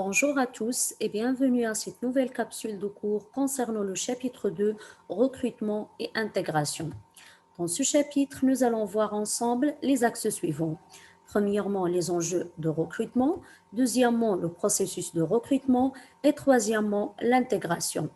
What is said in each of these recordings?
Bonjour à tous et bienvenue à cette nouvelle capsule de cours concernant le chapitre 2, recrutement et intégration. Dans ce chapitre, nous allons voir ensemble les axes suivants. Premièrement, les enjeux de recrutement, deuxièmement, le processus de recrutement et troisièmement, l'intégration.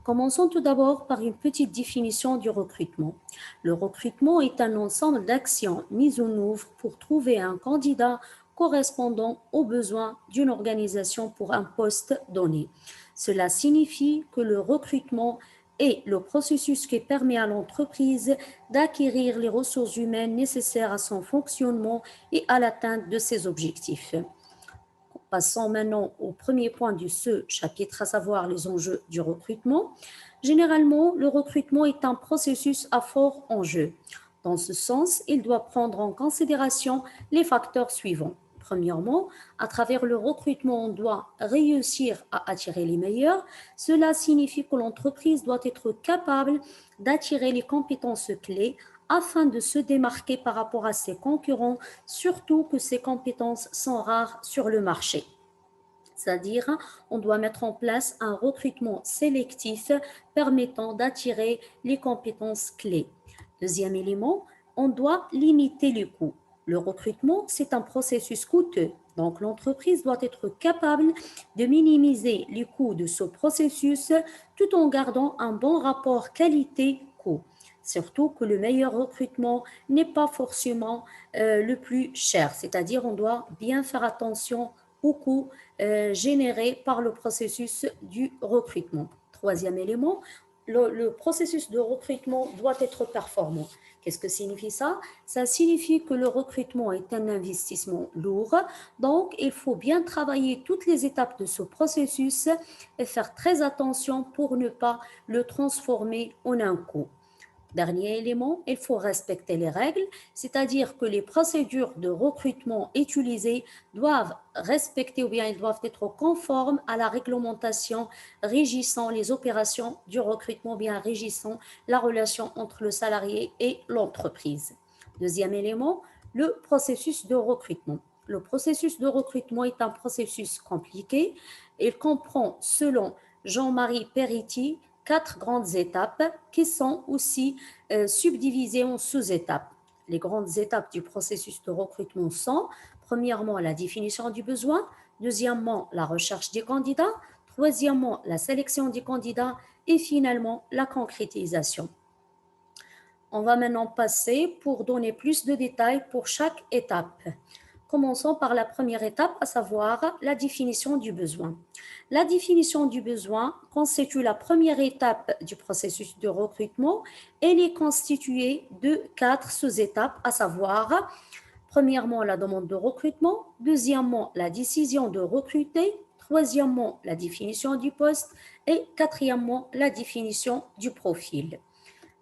Commençons tout d'abord par une petite définition du recrutement. Le recrutement est un ensemble d'actions mises en œuvre pour trouver un candidat correspondant aux besoins d'une organisation pour un poste donné. Cela signifie que le recrutement est le processus qui permet à l'entreprise d'acquérir les ressources humaines nécessaires à son fonctionnement et à l'atteinte de ses objectifs. Passons maintenant au premier point de ce chapitre, à savoir les enjeux du recrutement. Généralement, le recrutement est un processus à fort enjeu. Dans ce sens, il doit prendre en considération les facteurs suivants. Premièrement, à travers le recrutement, on doit réussir à attirer les meilleurs. Cela signifie que l'entreprise doit être capable d'attirer les compétences clés afin de se démarquer par rapport à ses concurrents, surtout que ces compétences sont rares sur le marché. C'est-à-dire, on doit mettre en place un recrutement sélectif permettant d'attirer les compétences clés. Deuxième élément, on doit limiter les coûts. Le recrutement, c'est un processus coûteux. Donc, l'entreprise doit être capable de minimiser les coûts de ce processus tout en gardant un bon rapport qualité-coût. Surtout que le meilleur recrutement n'est pas forcément le plus cher. C'est-à-dire, on doit bien faire attention aux coûts générés par le processus du recrutement. Troisième élément, le processus de recrutement doit être performant. Qu'est-ce que signifie ça? Ça signifie que le recrutement est un investissement lourd, donc il faut bien travailler toutes les étapes de ce processus et faire très attention pour ne pas le transformer en un coût. Dernier élément, il faut respecter les règles, c'est-à-dire que les procédures de recrutement utilisées doivent respecter ou bien elles doivent être conformes à la réglementation régissant les opérations du recrutement, bien régissant la relation entre le salarié et l'entreprise. Deuxième élément, le processus de recrutement. Le processus de recrutement est un processus compliqué. Il comprend, selon Jean-Marie Peretti, quatre grandes étapes qui sont aussi subdivisées en sous-étapes. Les grandes étapes du processus de recrutement sont, premièrement, la définition du besoin, deuxièmement, la recherche des candidats, troisièmement, la sélection des candidats et finalement, la concrétisation. On va maintenant passer pour donner plus de détails pour chaque étape. Commençons par la première étape, à savoir la définition du besoin. La définition du besoin constitue la première étape du processus de recrutement. Elle est constituée de quatre sous-étapes, à savoir, premièrement, la demande de recrutement, deuxièmement, la décision de recruter, troisièmement, la définition du poste et quatrièmement, la définition du profil.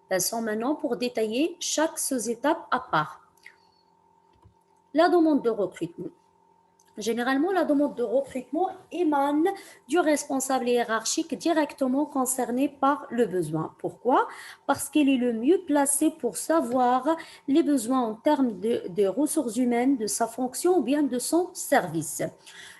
Passons maintenant pour détailler chaque sous-étape à part. La demande de recrutement. Généralement, la demande de recrutement émane du responsable hiérarchique directement concerné par le besoin. Pourquoi? Parce qu'il est le mieux placé pour savoir les besoins en termes de ressources humaines, de sa fonction ou bien de son service.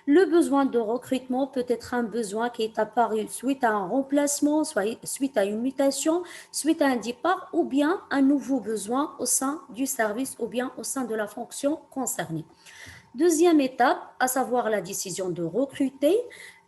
Le besoin de recrutement peut être un besoin qui est apparu suite à un remplacement, soit suite à une mutation, suite à un départ ou bien un nouveau besoin au sein du service ou bien au sein de la fonction concernée. Deuxième étape, à savoir la décision de recruter.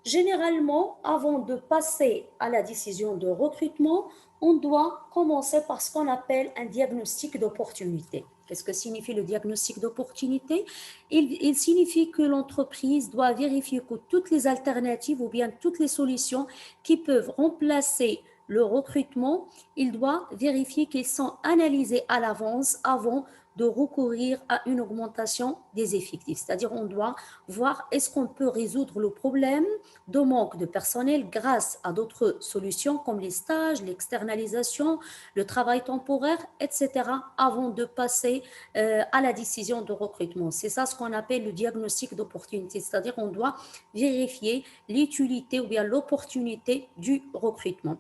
Généralement, avant de passer à la décision de recrutement, on doit commencer par ce qu'on appelle un diagnostic d'opportunité. Qu'est-ce que signifie le diagnostic d'opportunité? Il signifie que l'entreprise doit vérifier que toutes les alternatives ou bien toutes les solutions qui peuvent remplacer le recrutement, il doit vérifier qu'elles sont analysées à l'avance avant de recourir à une augmentation des effectifs. C'est-à-dire on doit voir est-ce qu'on peut résoudre le problème de manque de personnel grâce à d'autres solutions comme les stages, l'externalisation, le travail temporaire, etc. avant de passer à la décision de recrutement. C'est ça ce qu'on appelle le diagnostic d'opportunité. C'est-à-dire on doit vérifier l'utilité ou bien l'opportunité du recrutement.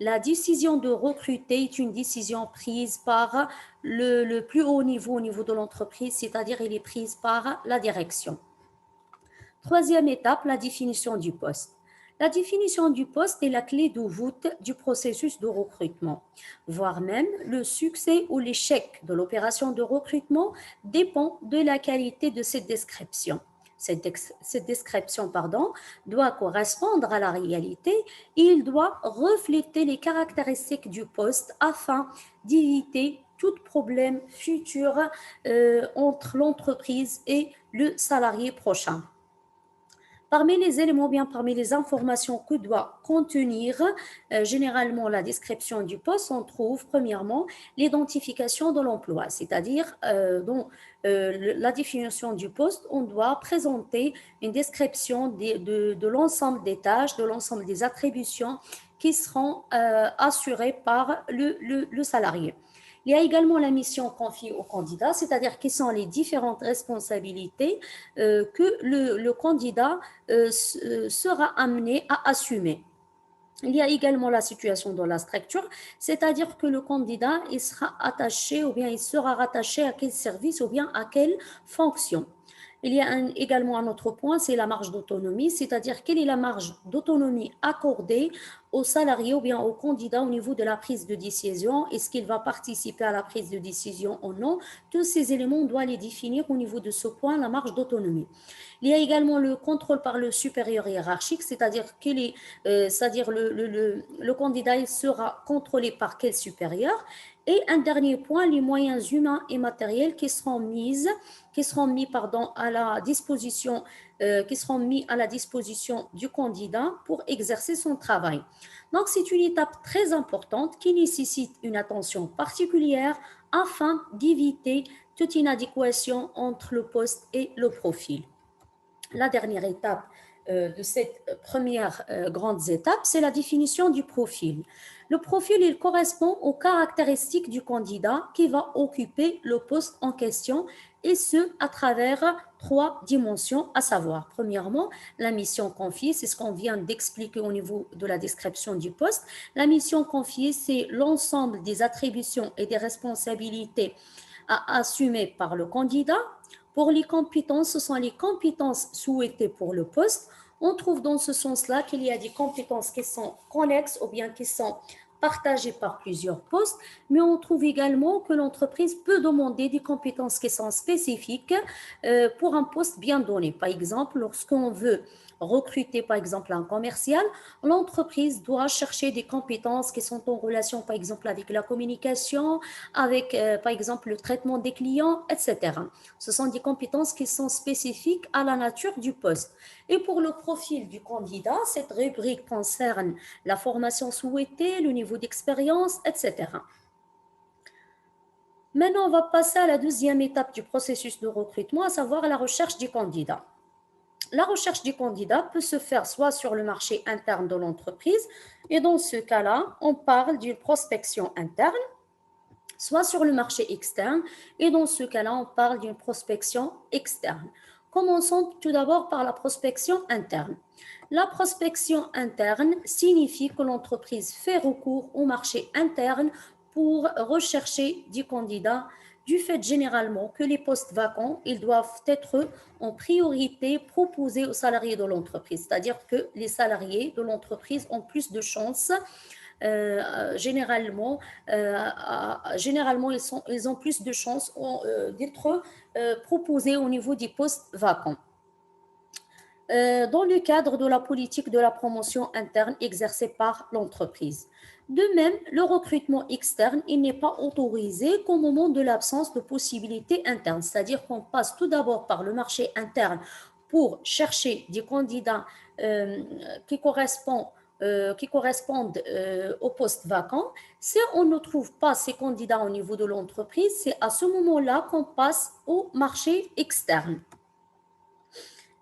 La décision de recruter est une décision prise par le plus haut niveau au niveau de l'entreprise, c'est-à-dire elle est prise par la direction. Troisième étape, la définition du poste. La définition du poste est la clé de voûte du processus de recrutement, voire même le succès ou l'échec de l'opération de recrutement dépend de la qualité de cette description. Cette description doit correspondre à la réalité et il doit refléter les caractéristiques du poste afin d'éviter tout problème futur entre l'entreprise et le salarié prochain. Parmi les éléments, bien parmi les informations que doit contenir généralement la description du poste, on trouve premièrement l'identification de l'emploi, c'est-à-dire dans la définition du poste, on doit présenter une description de l'ensemble des tâches, de l'ensemble des attributions qui seront assurées par le salarié. Il y a également la mission confiée au candidat, c'est-à-dire quelles sont les différentes responsabilités que le candidat sera amené à assumer. Il y a également la situation dans la structure, c'est-à-dire que le candidat il sera attaché ou bien il sera rattaché à quel service ou bien à quelle fonction. Il y a également un autre point, c'est la marge d'autonomie, c'est-à-dire quelle est la marge d'autonomie accordée aux salariés ou bien aux candidats au niveau de la prise de décision. Est-ce qu'il va participer à la prise de décision ou non? Tous ces éléments, on doit les définir au niveau de ce point, la marge d'autonomie. Il y a également le contrôle par le supérieur hiérarchique, c'est-à-dire le candidat il sera contrôlé par quel supérieur. Et un dernier point, les moyens humains et matériels qui seront mis à la disposition, du candidat pour exercer son travail. Donc, c'est une étape très importante qui nécessite une attention particulière afin d'éviter toute inadéquation entre le poste et le profil. La dernière étape de cette première grande étape, c'est la définition du profil. Le profil, il correspond aux caractéristiques du candidat qui va occuper le poste en question et ce, à travers trois dimensions, à savoir, premièrement, la mission confiée, c'est ce qu'on vient d'expliquer au niveau de la description du poste. La mission confiée, c'est l'ensemble des attributions et des responsabilités à assumer par le candidat. Pour les compétences, ce sont les compétences souhaitées pour le poste. On trouve dans ce sens-là qu'il y a des compétences qui sont connexes ou bien qui sont partagées par plusieurs postes, mais on trouve également que l'entreprise peut demander des compétences qui sont spécifiques pour un poste bien donné. Par exemple, lorsqu'on veut recruter par exemple un commercial, l'entreprise doit chercher des compétences qui sont en relation par exemple avec la communication, avec par exemple le traitement des clients, etc. Ce sont des compétences qui sont spécifiques à la nature du poste. Et pour le profil du candidat, cette rubrique concerne la formation souhaitée, le niveau d'expérience, etc. Maintenant, on va passer à la deuxième étape du processus de recrutement, à savoir la recherche du candidat. La recherche du candidat peut se faire soit sur le marché interne de l'entreprise, et dans ce cas-là, on parle d'une prospection interne, soit sur le marché externe, et dans ce cas-là, on parle d'une prospection externe. Commençons tout d'abord par la prospection interne. La prospection interne signifie que l'entreprise fait recours au marché interne pour rechercher des candidats du fait généralement que les postes vacants, ils doivent être en priorité proposés aux salariés de l'entreprise. C'est-à-dire que les salariés de l'entreprise ont plus de chances généralement ils ont plus de chances d'être proposés au niveau des postes vacants. Dans le cadre de la politique de la promotion interne exercée par l'entreprise. De même, le recrutement externe, il n'est pas autorisé qu'au moment de l'absence de possibilités internes, c'est-à-dire qu'on passe tout d'abord par le marché interne pour chercher des candidats qui correspondent au poste vacant. Si on ne trouve pas ces candidats au niveau de l'entreprise, c'est à ce moment-là qu'on passe au marché externe.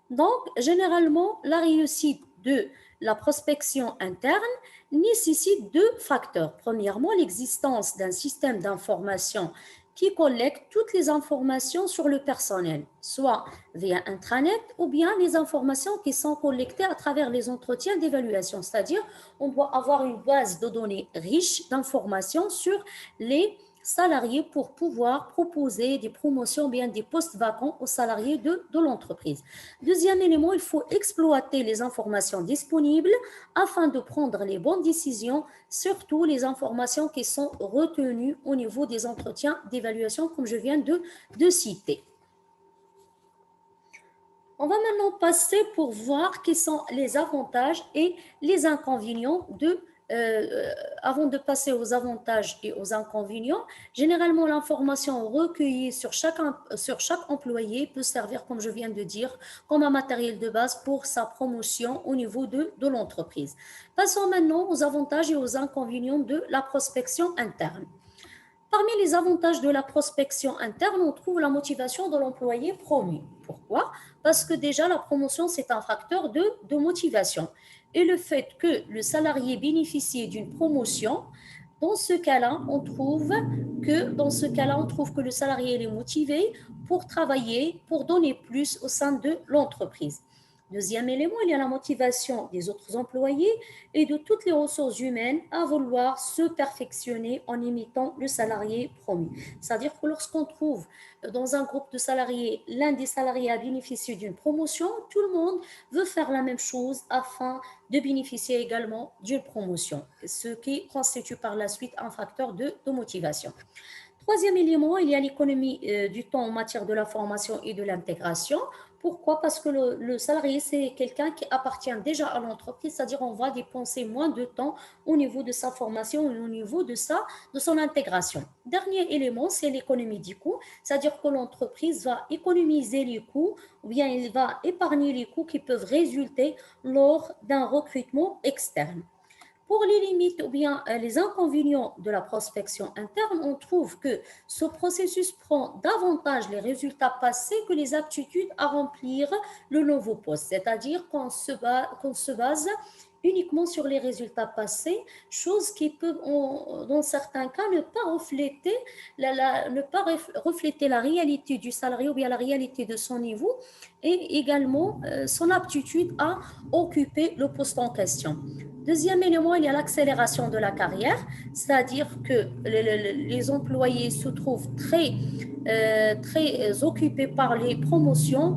Donc, généralement, la réussite de la prospection interne nécessite deux facteurs. Premièrement, l'existence d'un système d'information qui collecte toutes les informations sur le personnel, soit via intranet ou bien les informations qui sont collectées à travers les entretiens d'évaluation. C'est-à-dire, on doit avoir une base de données riche d'informations sur les salariés pour pouvoir proposer des promotions, bien des postes vacants aux salariés de l'entreprise. Deuxième élément, il faut exploiter les informations disponibles afin de prendre les bonnes décisions, surtout les informations qui sont retenues au niveau des entretiens d'évaluation, comme je viens de citer. On va maintenant passer pour voir quels sont les avantages et les inconvénients avant de passer aux avantages et aux inconvénients, généralement l'information recueillie sur chaque employé peut servir, comme je viens de dire, comme un matériel de base pour sa promotion au niveau de l'entreprise. Passons maintenant aux avantages et aux inconvénients de la prospection interne. Parmi les avantages de la prospection interne, on trouve la motivation de l'employé promu. Pourquoi? Parce que déjà, la promotion, c'est un facteur de motivation. Et le fait que le salarié bénéficie d'une promotion, dans ce cas-là, on trouve que le salarié est motivé pour travailler, pour donner plus au sein de l'entreprise. Deuxième élément, il y a la motivation des autres employés et de toutes les ressources humaines à vouloir se perfectionner en imitant le salarié promu. C'est-à-dire que lorsqu'on trouve dans un groupe de salariés, l'un des salariés a bénéficié d'une promotion, tout le monde veut faire la même chose afin de bénéficier également d'une promotion, ce qui constitue par la suite un facteur de motivation. Troisième élément, il y a l'économie du temps en matière de la formation et de l'intégration. Pourquoi? Parce que le salarié, c'est quelqu'un qui appartient déjà à l'entreprise, c'est-à-dire on va dépenser moins de temps au niveau de sa formation et au niveau de son intégration. Dernier élément, c'est l'économie du coût, c'est-à-dire que l'entreprise va économiser les coûts ou bien elle va épargner les coûts qui peuvent résulter lors d'un recrutement externe. Pour les limites ou bien les inconvénients de la prospection interne, on trouve que ce processus prend davantage les résultats passés que les aptitudes à remplir le nouveau poste, c'est-à-dire qu'on se base uniquement sur les résultats passés, chose qui peut, dans certains cas, ne pas refléter la réalité du salarié ou bien la réalité de son niveau et également son aptitude à occuper le poste en question. Deuxième élément, il y a l'accélération de la carrière, c'est-à-dire que les employés se trouvent très occupés par les promotions,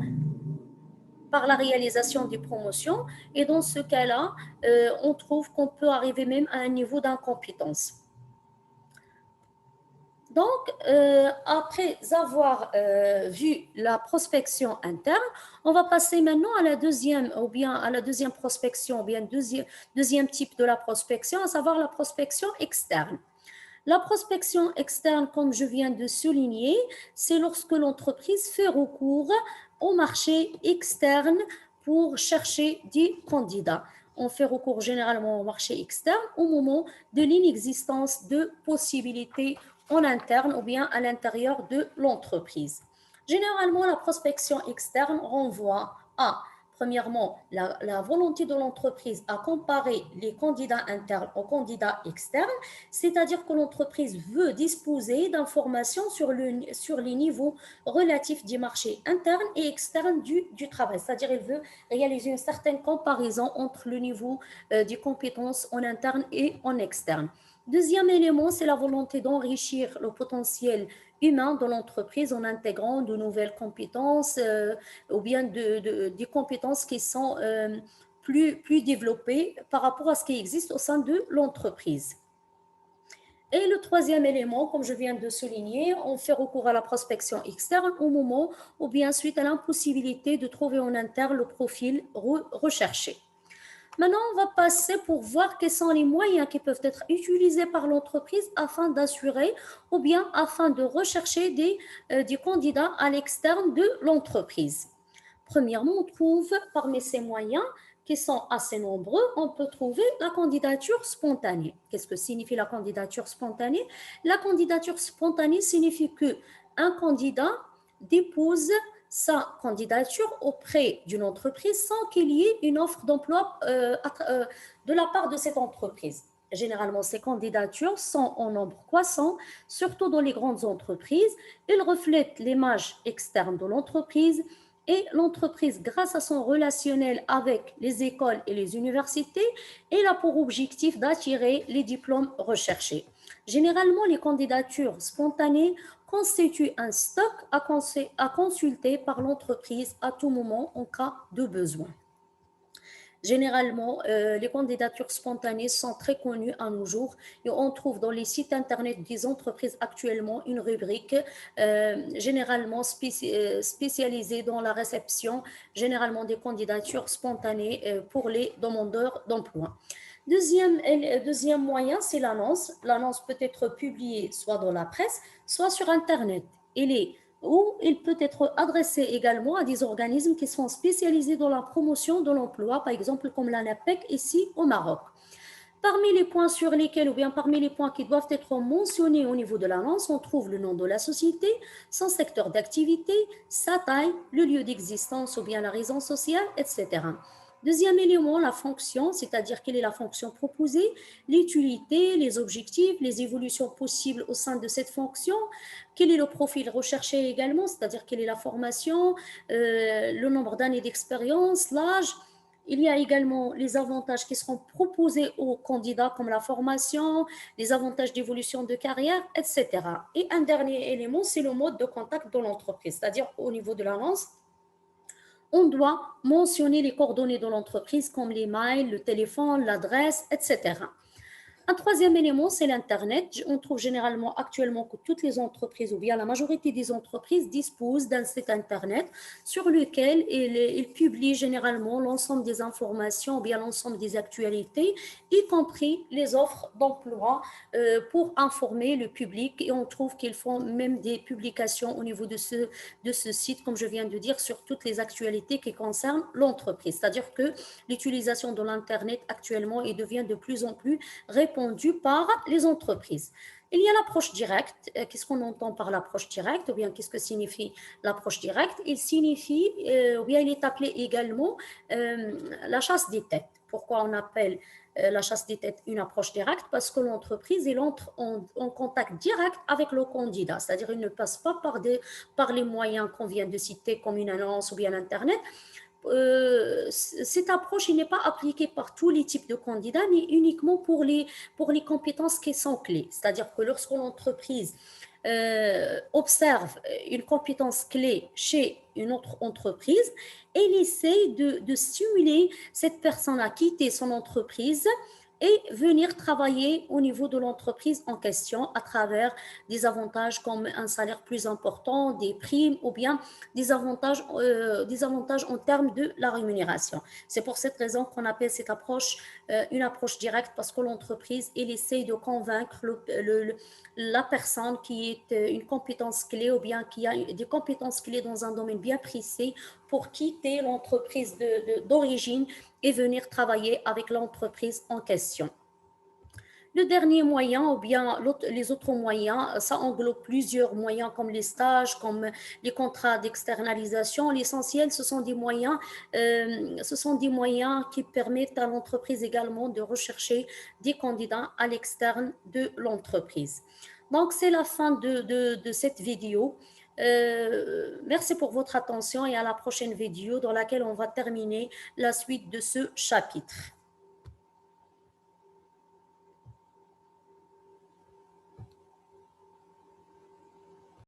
par la réalisation des promotions, et dans ce cas-là, on trouve qu'on peut arriver même à un niveau d'incompétence. Donc, après avoir vu la prospection interne, on va passer maintenant à la deuxième prospection, ou bien deuxième type de la prospection, à savoir la prospection externe. La prospection externe, comme je viens de souligner, c'est lorsque l'entreprise fait recours au marché externe pour chercher des candidats. On fait recours généralement au marché externe au moment de l'inexistence de possibilités en interne ou bien à l'intérieur de l'entreprise. Généralement, la prospection externe renvoie à premièrement, la volonté de l'entreprise à comparer les candidats internes aux candidats externes, c'est-à-dire que l'entreprise veut disposer d'informations sur les niveaux relatifs du marché interne et externe du travail, c'est-à-dire elle veut réaliser une certaine comparaison entre le niveau des compétences en interne et en externe. Deuxième élément, c'est la volonté d'enrichir le potentiel humain de l'entreprise en intégrant de nouvelles compétences ou bien des compétences qui sont plus développées par rapport à ce qui existe au sein de l'entreprise. Et le troisième élément, comme je viens de souligner, on fait recours à la prospection externe au moment ou bien suite à l'impossibilité de trouver en interne le profil recherché. Maintenant, on va passer pour voir quels sont les moyens qui peuvent être utilisés par l'entreprise afin d'assurer ou bien afin de rechercher des candidats à l'externe de l'entreprise. Premièrement, on trouve parmi ces moyens qui sont assez nombreux, on peut trouver la candidature spontanée. Qu'est-ce que signifie la candidature spontanée? La candidature spontanée signifie qu'un candidat dépose sa candidature auprès d'une entreprise sans qu'il y ait une offre d'emploi de la part de cette entreprise. Généralement, ces candidatures sont en nombre croissant, surtout dans les grandes entreprises. Elles reflètent l'image externe de l'entreprise et l'entreprise, grâce à son relationnel avec les écoles et les universités, elle a pour objectif d'attirer les diplômes recherchés. Généralement, les candidatures spontanées constituent un stock à consulter par l'entreprise à tout moment en cas de besoin. Généralement, les candidatures spontanées sont très connues à nos jours et on trouve dans les sites internet des entreprises actuellement une rubrique généralement spécialisée dans la réception, généralement des candidatures spontanées pour les demandeurs d'emploi. Deuxième moyen, c'est l'annonce. L'annonce peut être publiée soit dans la presse, soit sur Internet. Elle est ou il peut être adressé également à des organismes qui sont spécialisés dans la promotion de l'emploi, par exemple comme l'ANAPEC ici au Maroc. Parmi les points sur lesquels, ou bien parmi les points qui doivent être mentionnés au niveau de l'annonce, on trouve le nom de la société, son secteur d'activité, sa taille, le lieu d'existence ou bien la raison sociale, etc. Deuxième élément, la fonction, c'est-à-dire quelle est la fonction proposée, l'utilité, les objectifs, les évolutions possibles au sein de cette fonction, quel est le profil recherché également, c'est-à-dire quelle est la formation, le nombre d'années d'expérience, l'âge. Il y a également les avantages qui seront proposés aux candidats comme la formation, les avantages d'évolution de carrière, etc. Et un dernier élément, c'est le mode de contact de l'entreprise, c'est-à-dire au niveau de l'annonce, on doit mentionner les coordonnées de l'entreprise comme les mails, le téléphone, l'adresse, etc. Un troisième élément, c'est l'Internet. On trouve généralement actuellement que toutes les entreprises, ou bien la majorité des entreprises, disposent d'un site Internet sur lequel ils publient généralement l'ensemble des informations, ou bien l'ensemble des actualités, y compris les offres d'emploi pour informer le public. Et on trouve qu'ils font même des publications au niveau de ce site, comme je viens de dire, sur toutes les actualités qui concernent l'entreprise. C'est-à-dire que l'utilisation de l'Internet actuellement et devient de plus en plus répandue par les entreprises. Il y a l'approche directe. Qu'est-ce qu'on entend par l'approche directe ou bien qu'est-ce que signifie l'approche directe? Il signifie, ou bien il est appelé également la chasse des têtes. Pourquoi on appelle la chasse des têtes une approche directe? Parce que l'entreprise, elle entre en contact direct avec le candidat, c'est-à-dire il ne passe pas par les moyens qu'on vient de citer comme une annonce ou bien Internet. Cette approche n'est pas appliquée par tous les types de candidats, mais uniquement pour les compétences qui sont clés. C'est-à-dire que lorsque l'entreprise observe une compétence clé chez une autre entreprise, elle essaie de stimuler cette personne à quitter son entreprise et venir travailler au niveau de l'entreprise en question à travers des avantages comme un salaire plus important, des primes ou bien des avantages en termes de la rémunération. C'est pour cette raison qu'on appelle cette approche une approche directe parce que l'entreprise, elle essaye de convaincre la personne qui est une compétence clé ou bien qui a des compétences clés dans un domaine bien précis pour quitter l'entreprise d'origine et venir travailler avec l'entreprise en question. Le dernier moyen, ou bien les autres moyens, ça englobe plusieurs moyens comme les stages, comme les contrats d'externalisation. L'essentiel, ce sont des moyens qui permettent à l'entreprise également de rechercher des candidats à l'externe de l'entreprise. Donc, c'est la fin de cette vidéo. Merci pour votre attention et à la prochaine vidéo dans laquelle on va terminer la suite de ce chapitre.